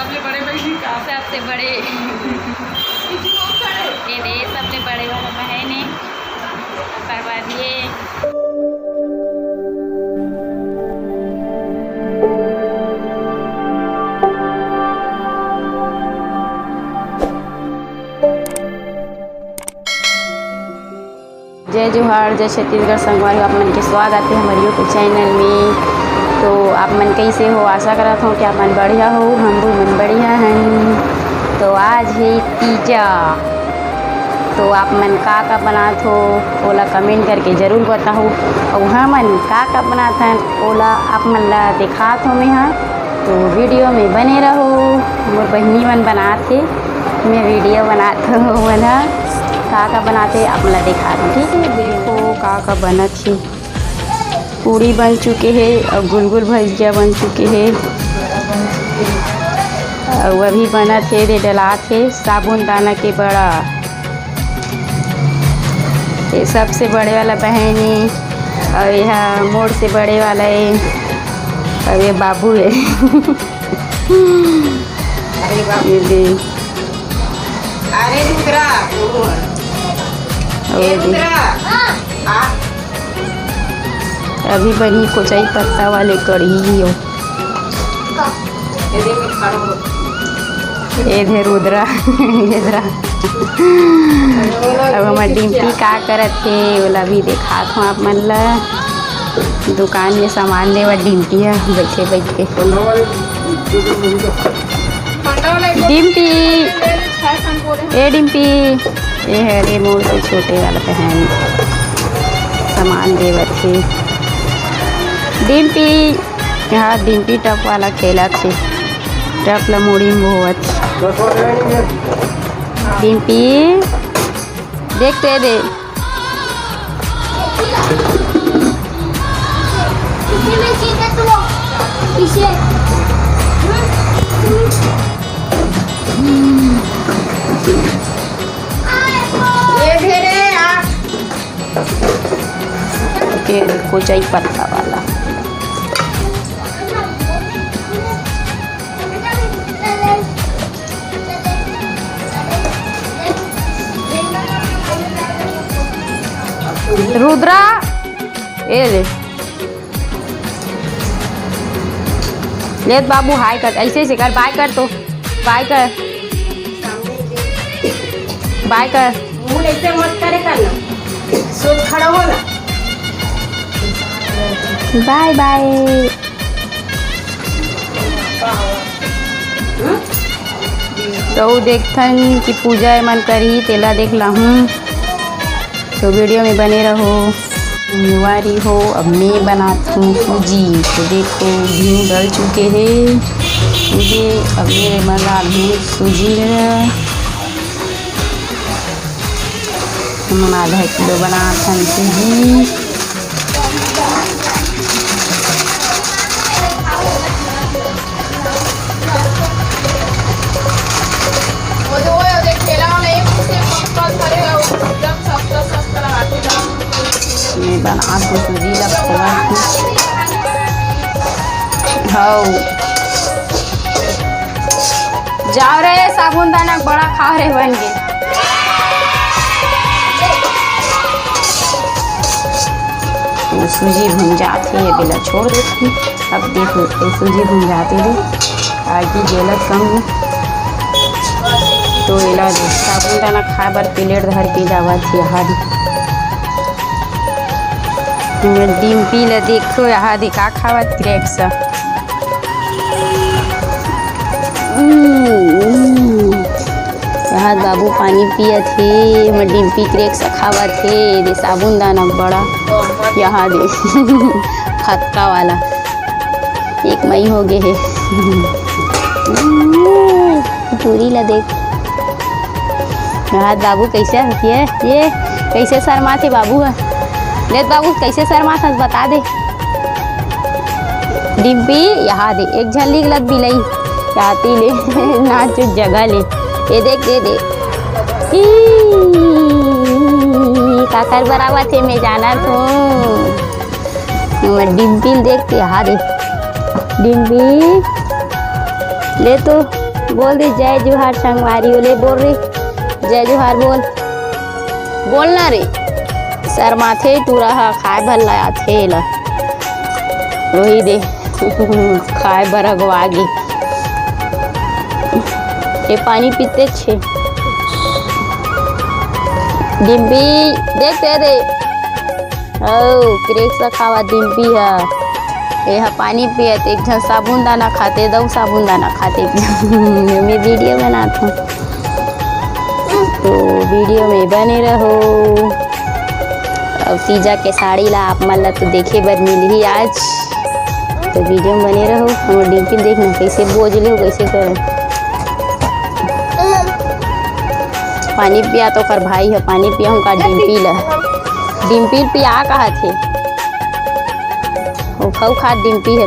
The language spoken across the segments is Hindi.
सबसे बड़े ये सबसे बड़े वाला बहन है करवा दिए। जय जोहार, जय छत्तीसगढ़ संगवारी, आप मन के स्वागत है हमारे यूट्यूब चैनल में। तो आप मन कैसे हो, आशा करता हूँ कि आप मन बढ़िया हो, हम भी मन बढ़िया हैं। तो आज है पिज़्ज़ा, तो आप मन का बनात हो ओला कमेंट करके ज़रूर बताओ। और हमन का बनात हैं ओला आप मन ला दिखात हो मैं हाँ, तो वीडियो में बने रहो। मोर बहनी मन बनाते, मैं वीडियो बनात हूँ मन का बनाते आप मन ला दिखात हूँ, ठीक है। देखो का बनत है, पूड़ी बन चुके हैं और गुलगुल भजिया बन चुके हैं और वह भी बना थे दे डलात है साबुन दाना के बड़ा। ये सबसे बड़े वाला बहन है और यह मोड़ से बड़े वाला है और ये बाबू है। ये दे अभी बनी कोचाई पत्ता वाले कढ़ी हो। इधर रुद्रा इधर अब हमार डिम्पी का करत थे ओला भी दिखात हूँ आप मन ला। दुकान में सामान लेवा डिम्पी है बैठे बैठे। डिम्पी ए डिम्पी ये है रे मोड़ से छोटे वाला बहन सामान देवत थे। डिम्पी यहाँ डिम्पी टप वाला खेला थे, टप ला मुड़ी में होवत। डिम्पी देखते दे कोचाई पत्ता वाला। रुद्रा ए ले बाबू हाय कर, ऐसे से कर, बाय कर, तो बाय कर, बाय कर, मुंह ऐसे मत करे करना, सोच खड़ा हो ना, बाय बाय। तो देखथन कि पूजा मन करी तेला देख ला हूँ, तो वीडियो में बने रहो। निवारी हो अब मैं बनाती हूँ सूजी। तो देखो घी डल चुके हैं मुझे, अब मेरे बना भी सूजी हम आधा किलो बनाते हैं सूजी। मैं बना तो सूजी लगता हाँ जाओ रहे साबुन दाना बड़ा खा रहे बन गए। तो सूजी भून जाती है बेला छोड़ देती। अब देखो तो सूजी भून जाते थे आगे गेलत कम, तो एला साबुन दाना खाए बर प्लेट धर के जावा थी। हारी डिम्पी ला देखो यहाँ दिखा खावत क्रेक्स। यहाँ बाबू पानी पिया थे, मैं डिम्पी क्रेक्स खावा थे। दे साबुन दाना बड़ा यहाँ दे खतका वाला एक मई हो गए है। पूरी ला देख यहाँ बाबू कैसे होती है, ये कैसे शर्मा थे बाबू है। ले बाबू कैसे शर्मा था बता दे। डिम्पी यहाँ दे एक झल्ली गलत बिलाई चाहती ले नाच जगह ले, ये देख दे दे काकर बराबर थे मैं जाना तो डिम्पी देखते यहाँ दे डिम्पी ले तो बोल दे जय जोहार संगवारी बोले बोल रे जय जोहार बोलना रे सर माथे टूरा खाए भर लाया थे ला वही दे खाए भर अगवागी ये पानी पीते छे डिम्पी देखते दे ओ क्रेक सा खावा डिम्पी है यह पानी पिए एक झन साबुन दाना खाते दो साबुन दाना खाते मैं वीडियो बनाता हूँ तो वीडियो में बने रहो। अब तीजा के साड़ी ला आप मन ला तो देखे बर मिल ही आज तो वीडियो में बने रहो। हम डिम्पी देखना कैसे बोझ ले कैसे करे पानी पिया तो कर भाई है पानी पिया हूँ का डिम्पी पिया कहा थे खाऊ खा डिम्पी है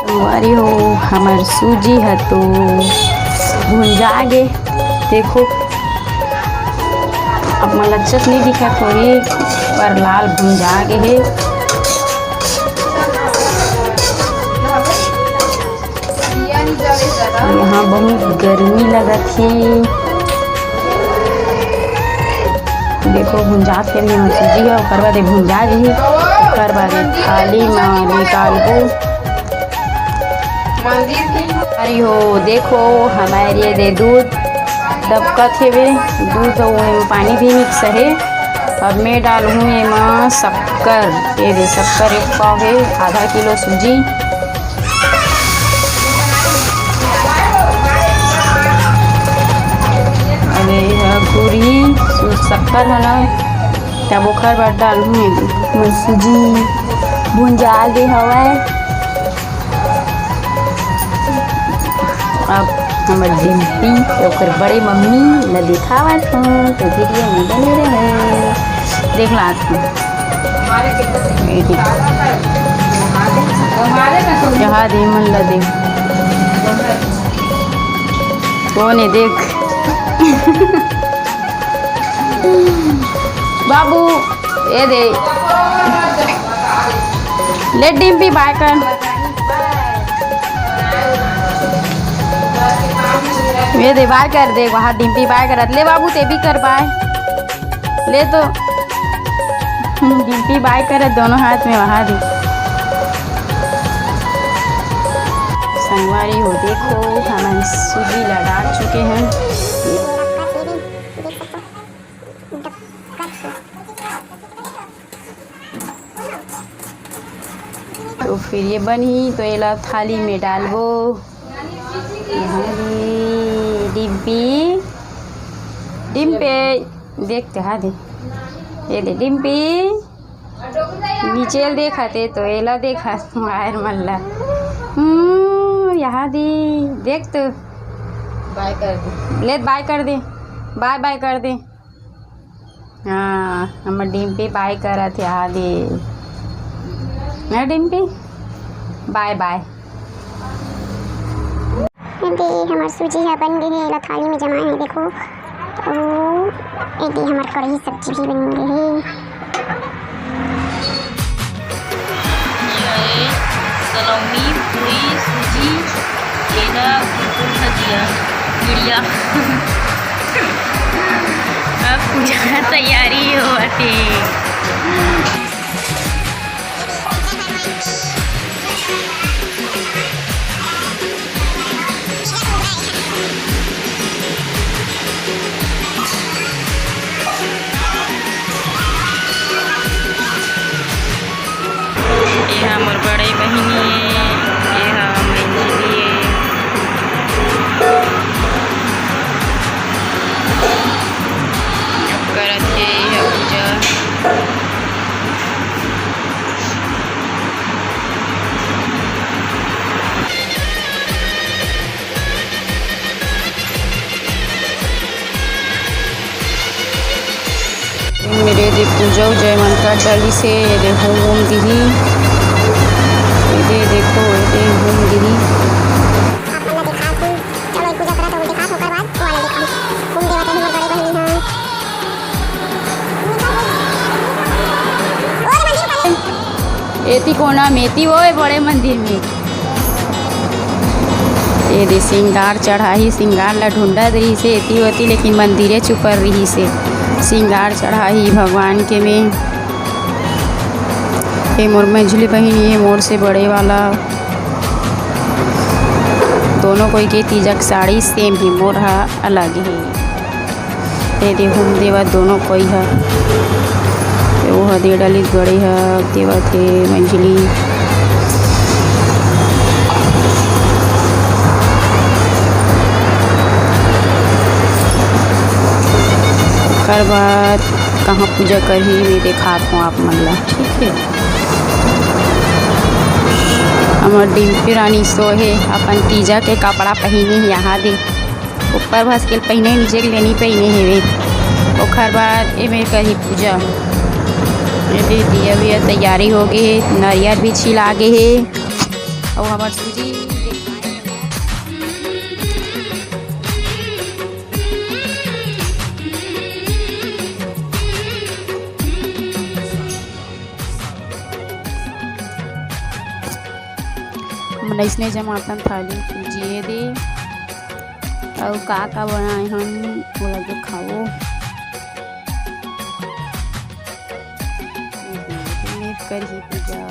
हमारी हो हमार सूजी है तो भुंजागे देखो अब मला चटनी दिखा थोड़ी पर लाल भुंजागे है यहाँ बहुत गर्मी लगा थी देखो भुंजा के भी हम सूजी है और बाद भुंजा जी और बाद थाली में निकालबो अरे हो देखो हमारे दे दूध दबकत है वे दूध में पानी भी मिक्स है। अब मैं डालूँ एमा शक्कर ये दे शक्कर 1 पाव है आधा किलो सूजी पूरी शक्कर है ना तब ओखर बाद डालूँ मैं सूजी भुंजा दे हवा अब हमार डिम्पी ओकर बड़े मम्मी ला दिखावत हूँ तो वीडियो में बने रहे देख ला यहाँ दे मन ला दे कौन है देख बाबू ये दे ले डिम्पी बाय कर ये दे बाय कर दे वहाँ डिम्पी बाय कर ले बाबू ते भी कर बाय ले तो डिम्पी बाय कर दोनों हाथ में वहाँ दी संगवारी हो देखो हम सूजी लगा चुके हैं तो फिर ये बनी तो ये ला थाली में डालबो डिम्पी देखते हाँ दे ये दे डिम्पी नीचे देखा थे तो ये ला देखा वायर मल्ला यहाँ दी देख तो बाय कर दे ले बाय कर दे बाय कर दे हाँ हम डिम्पी बाय करा थे हाँ दे ना डिम्पी बाय दे हमार सूजी है बन गई है थाली में जमा है देखो तो हमार कढ़ी सब्जी भी बन गई है सलोमी पूरी सूजी केला भजिया चिड़िया अब पूजा तैयारी होती ये हमार बड़े बहिनी ये मंजली करते पूजा मेरे दे पूजा जय मंत्र डाली से ये देखो होम दिही ये देखो ये होम दिही एती कोना मेती वो बड़े मंदिर में ये दे सिंगार चढ़ाही, सिंगार ला ढूंढत रही से एती होती, लेकिन मंदिरे चुपर रही से सिंगार चढ़ाही भगवान के में। ये मोर मंझली बहन, ये मोर से बड़े वाला दोनों कोई के तीजक साड़ी सेम ही, मोर हा अलग है। ये दे हम देवा दोनों कोई है, वो हा दे डाली गड़ी है देवा थे मंझली। कर बाद कहाँ पूजा करही मैं देखा हूँ आप मन ला, ठीक है। हमार डिम्पी रानी सोहे अपन तीजा के कपड़ा पहने यहाँ दे ऊपर भस के पहने, नीचे के लेनी पहने हेवे। ओखर बाद ए में करी पूजा, ये दिया भी तैयारी हो गई है, नारियल भी छिला गे है। और हमार सूजी इसने जमातन थाली पूजिए दे और का बनाए हम बोला जो खाओ। करही पूजा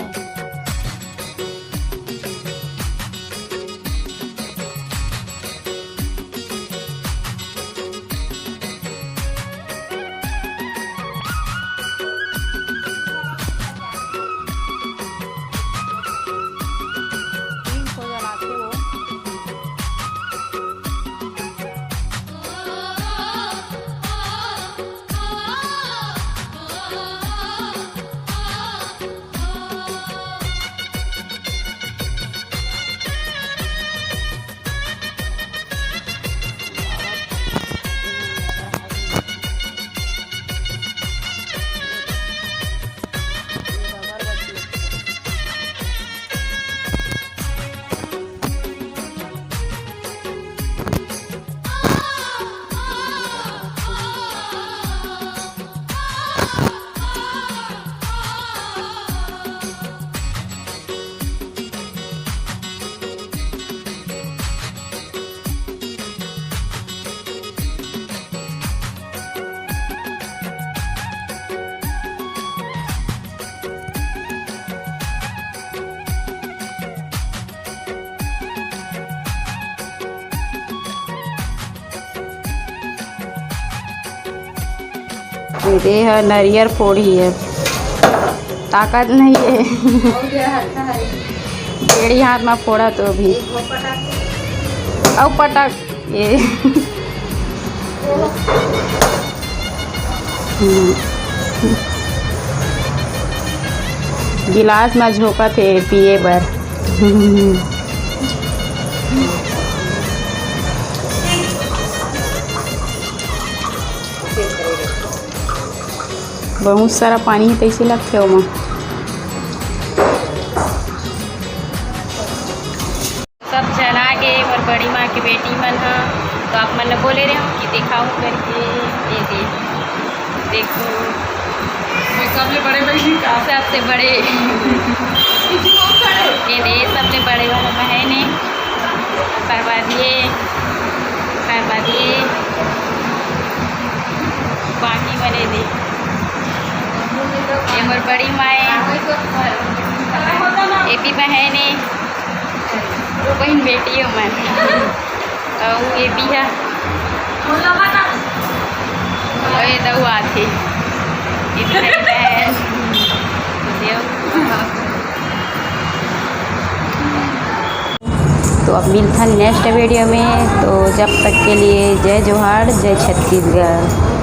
दे है नारियल फोड़ी है, ताकत नहीं है। बेड़ी हाथ में फोड़ा तो भी और पटक ये गिलास में झोंका थे पिए बर। बहुत सारा पानी है, कैसे लगते हो माँ। सब जना के और बड़ी माँ की बेटी मन हा, तो आप मन बोले रहे हो कि दिखाऊं करके। ये देखो सबसे बड़े सबसे बड़े ये दे सबसे बड़े वाला बहन है। करवा दिए बाकी बने दे ये मोर बड़ी माए ये भी बहन है, वो बहन बेटी है मैं और ये भी है और ये दो आते ये बहन। तो अब मिलता नेक्स्ट वीडियो में, तो जब तक के लिए जय जोहार, जय छत्तीसगढ़।